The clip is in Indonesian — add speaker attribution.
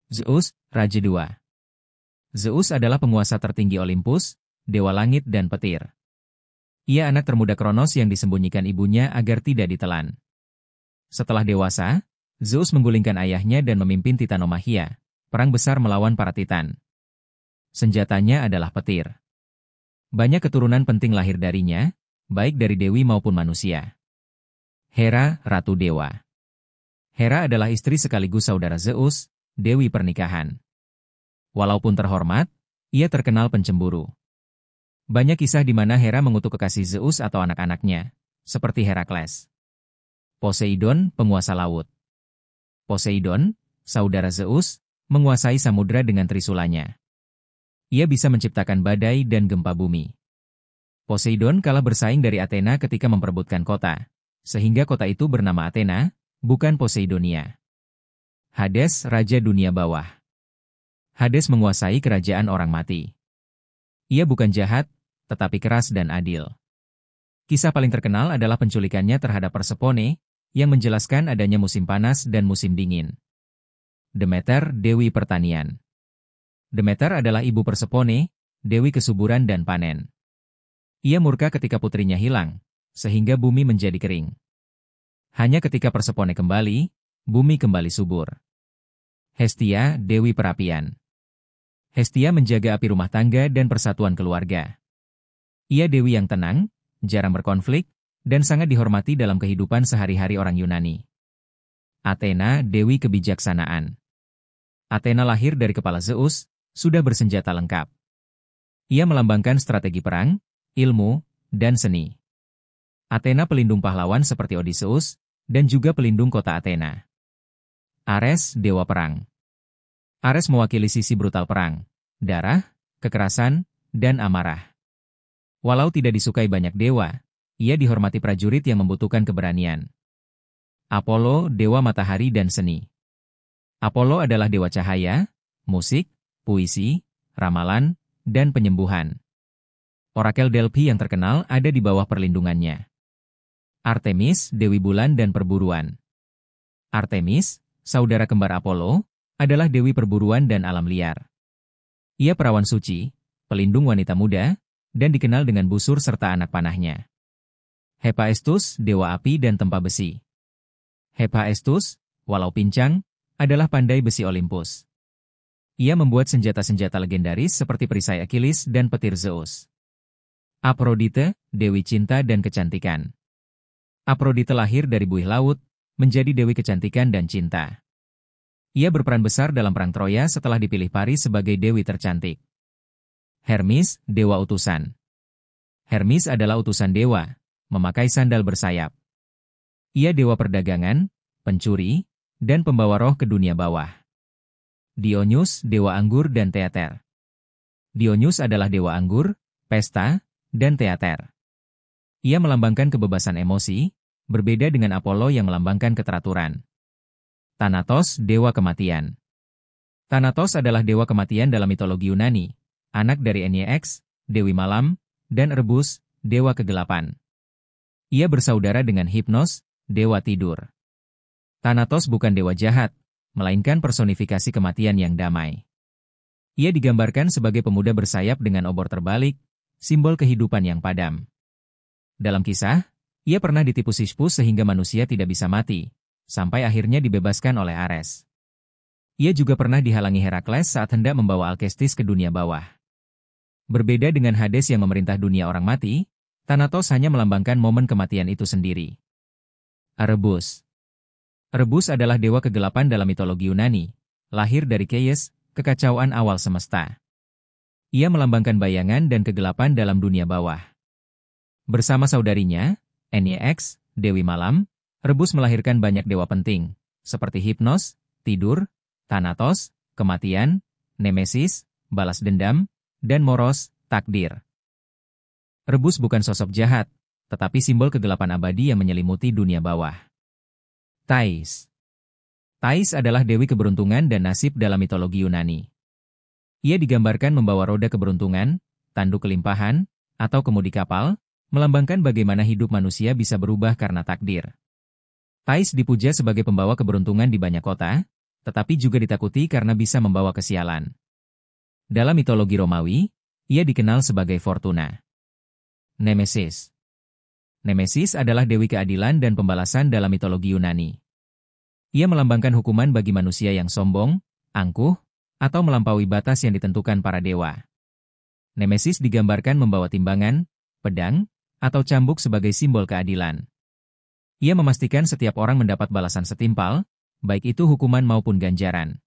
Speaker 1: Zeus, Raja Dua. Zeus adalah penguasa tertinggi Olympus, dewa langit dan petir. Ia anak termuda Kronos yang disembunyikan ibunya agar tidak ditelan. Setelah dewasa, Zeus menggulingkan ayahnya dan memimpin Titanomachia, perang besar melawan para Titan. Senjatanya adalah petir. Banyak keturunan penting lahir darinya, baik dari dewi maupun manusia. Hera, Ratu Dewa. Hera adalah istri sekaligus saudara Zeus, dewi pernikahan. Walaupun terhormat, ia terkenal pencemburu. Banyak kisah di mana Hera mengutuk kekasih Zeus atau anak-anaknya, seperti Herakles. Poseidon, penguasa laut. Poseidon, saudara Zeus, menguasai samudra dengan trisulanya. Ia bisa menciptakan badai dan gempa bumi. Poseidon kalah bersaing dari Athena ketika memperebutkan kota, sehingga kota itu bernama Athena, bukan Poseidonia. Hades, Raja Dunia Bawah. Hades menguasai kerajaan orang mati. Ia bukan jahat, tetapi keras dan adil. Kisah paling terkenal adalah penculikannya terhadap Persephone, yang menjelaskan adanya musim panas dan musim dingin. Demeter, Dewi Pertanian. Demeter adalah ibu Persephone, dewi kesuburan dan panen. Ia murka ketika putrinya hilang, sehingga bumi menjadi kering. Hanya ketika Persephone kembali, bumi kembali subur. Hestia, Dewi Perapian. Hestia menjaga api rumah tangga dan persatuan keluarga. Ia dewi yang tenang, jarang berkonflik, dan sangat dihormati dalam kehidupan sehari-hari orang Yunani. Athena, Dewi Kebijaksanaan. Athena lahir dari kepala Zeus, sudah bersenjata lengkap. Ia melambangkan strategi perang, ilmu, dan seni. Athena pelindung pahlawan seperti Odysseus, dan juga pelindung kota Athena. Ares, Dewa Perang. Ares mewakili sisi brutal perang, darah, kekerasan, dan amarah. Walau tidak disukai banyak dewa, ia dihormati prajurit yang membutuhkan keberanian. Apollo, Dewa Matahari dan Seni. Apollo adalah dewa cahaya, musik, puisi, ramalan, dan penyembuhan. Orakel Delphi yang terkenal ada di bawah perlindungannya. Artemis, Dewi Bulan dan Perburuan. Artemis, saudara kembar Apollo, adalah dewi perburuan dan alam liar. Ia perawan suci, pelindung wanita muda, dan dikenal dengan busur serta anak panahnya. Hephaestus, Dewa Api dan Tempa Besi. Hephaestus, walau pincang, adalah pandai besi Olympus. Ia membuat senjata-senjata legendaris seperti perisai Achilles dan petir Zeus. Aphrodite, Dewi Cinta dan Kecantikan. Aphrodite lahir dari buih laut, menjadi dewi kecantikan dan cinta. Ia berperan besar dalam perang Troya setelah dipilih Paris sebagai dewi tercantik. Hermes, Dewa Utusan. Hermes adalah utusan dewa, memakai sandal bersayap. Ia dewa perdagangan, pencuri, dan pembawa roh ke dunia bawah. Dionysus, Dewa Anggur dan Teater. Dionysus adalah dewa anggur, pesta, dan teater. Ia melambangkan kebebasan emosi, berbeda dengan Apollo yang melambangkan keteraturan. Thanatos, Dewa Kematian. Thanatos adalah dewa kematian dalam mitologi Yunani, anak dari Aeneas, Dewi Malam, dan Erebus, Dewa Kegelapan. Ia bersaudara dengan Hypnos, Dewa Tidur. Thanatos bukan dewa jahat, melainkan personifikasi kematian yang damai. Ia digambarkan sebagai pemuda bersayap dengan obor terbalik, simbol kehidupan yang padam. Dalam kisah, ia pernah ditipu Sisyphus sehingga manusia tidak bisa mati, sampai akhirnya dibebaskan oleh Ares. Ia juga pernah dihalangi Herakles saat hendak membawa Alkestis ke dunia bawah. Berbeda dengan Hades yang memerintah dunia orang mati, Thanatos hanya melambangkan momen kematian itu sendiri. Erebus. Erebus adalah dewa kegelapan dalam mitologi Yunani, lahir dari Chaos, kekacauan awal semesta. Ia melambangkan bayangan dan kegelapan dalam dunia bawah. Bersama saudarinya, Aeneas, Dewi Malam, Erebus melahirkan banyak dewa penting, seperti Hypnos, Tidur, Thanatos, Kematian, Nemesis, Balas Dendam, dan Moros, Takdir. Erebus bukan sosok jahat, tetapi simbol kegelapan abadi yang menyelimuti dunia bawah. Thais. Thais adalah dewi keberuntungan dan nasib dalam mitologi Yunani. Ia digambarkan membawa roda keberuntungan, tanduk kelimpahan, atau kemudi kapal, melambangkan bagaimana hidup manusia bisa berubah karena takdir. Thais dipuja sebagai pembawa keberuntungan di banyak kota, tetapi juga ditakuti karena bisa membawa kesialan. Dalam mitologi Romawi, ia dikenal sebagai Fortuna. Nemesis. Nemesis adalah dewi keadilan dan pembalasan dalam mitologi Yunani. Ia melambangkan hukuman bagi manusia yang sombong, angkuh, atau melampaui batas yang ditentukan para dewa. Nemesis digambarkan membawa timbangan, pedang, atau cambuk sebagai simbol keadilan. Ia memastikan setiap orang mendapat balasan setimpal, baik itu hukuman maupun ganjaran.